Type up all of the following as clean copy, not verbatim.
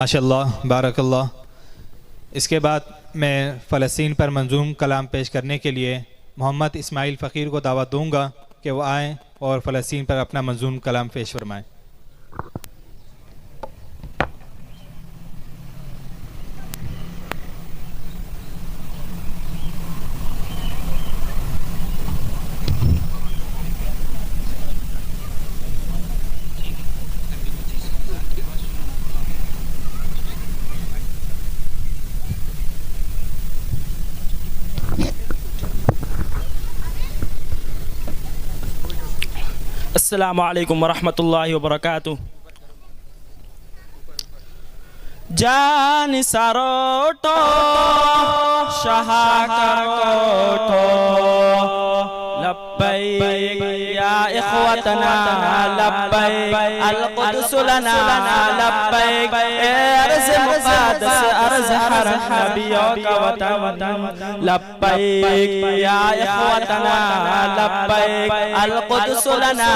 ماشاءاللہ بارک اللہ۔ اس کے بعد میں فلسطین پر منظوم کلام پیش کرنے کے لیے محمد اسماعیل فقیر کو دعوت دوں گا کہ وہ آئیں اور فلسطین پر اپنا منظوم کلام پیش فرمائیں۔ السلام علیکم ورحمۃ اللہ وبرکاتہ۔ جان سروٹو شاہ کروٹو لبیک یا اخوتنا لبیک القدس لنا لبیک ارض مقدس ارض حرم نبیوں کا وطن لبیک یا اخوتنا لبیک القدس لنا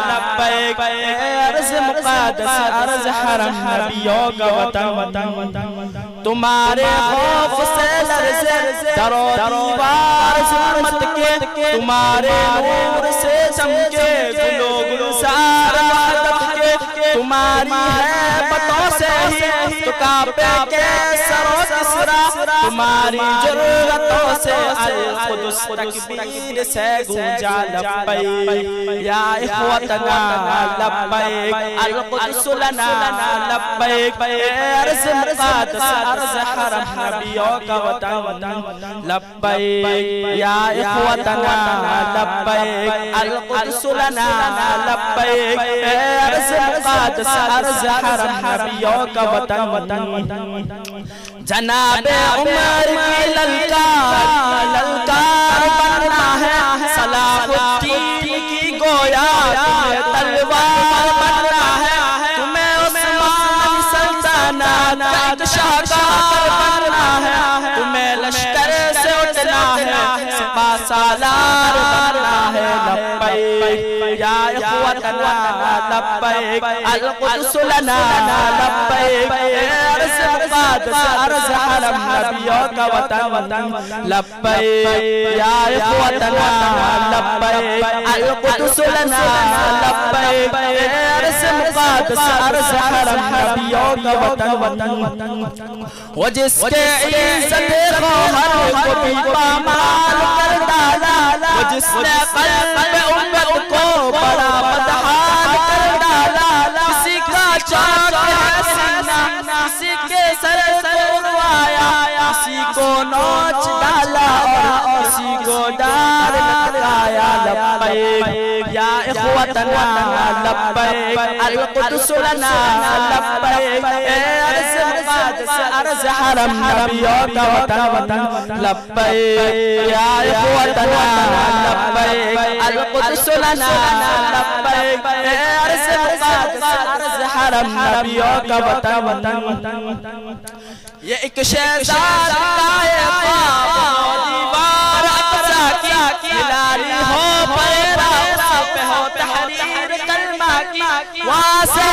لبیک ارض مقدس ارض حرم نبیوں کا وطن تمہارے خوف سے لرزے در و دیوار ظلمت کے تمہارے نور سے چمکے گل و گلزار وحدت کے تمہاری ہیبتوں سے ہی تو کعبے کے سر و کسرا تمہاری جرأتوں سے القدس تکبیر سے گونجا لبیک یا اخوتنا لبیک القدس لنا لبیک ارض مقدس ارض حرم نبیوں کا وطن لبیک یا اخوتنا لبیک القدس لنا لبیک ارض مقدس ارض حرم نبیوں کا وطن جناب عمر کی للکار بننا ہے صلاح الدین کی گویا تلوار بننا ہے تمہیں عثمانی سلطنت کا شاہکار بننا ہے تمہیں لشکر سے اٹھنا ہے سپاہ سالار بننا ہے لبیک یا اخوتنا لبیک القدس لنا لبیک ارض مقدس ارض حرم نبیوں کا وطن لبیک یا اخوتنا لبیک القدس لنا لبیک ارض مقدس ارض حرم نبیوں کا وطن وہ جس کے عزت گوہر کو بھی پامال کر ڈالا وہ جس نے قلب امت کو بڑا بدحال کر ڈالا کسی کا چاک ہے سینہ کسی کے سر کو اڑوایا کسی کو نوچ ڈالا اور کسی کو ڈار لگایا لبیک یا اخوتنا لبیک القدس لنا لبیک ارض مقدس ارض حرم نبیوں کا وطن لبیک یا اخوتنا لبیک القدس لنا لبیک ارض مقدس ارض حرم نبیوں کا وطن یہ ایک شہزاد دیوار اقصی کی ہلالی ہو پیرا اس پہ ہو تحریر کلمہ کی وہاں سے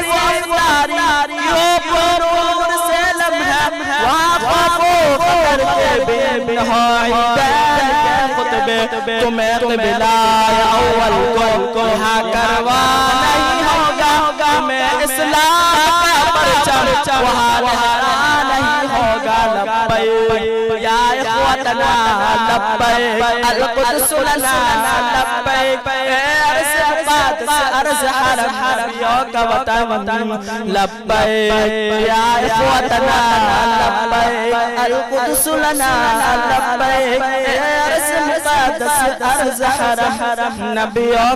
وفداری ہو پرور سے لمحہ وہاں خوف کر کے بے نہائی دین کے خطبے تمہیں قبلہ اول کو یہاں کروانا ہی ہوگا تمہیں اسلام کا پرچم وہاں لہرا نہیں ہوگا لبیک یا اخوتنا لبیک القدس لنا لبیک ارض مقدس ارض حرم نبیوں کا وطن لبیک یا اخوتنا لبیک القدس لنا لبیک ارض مقدس ارض حرم نبیوں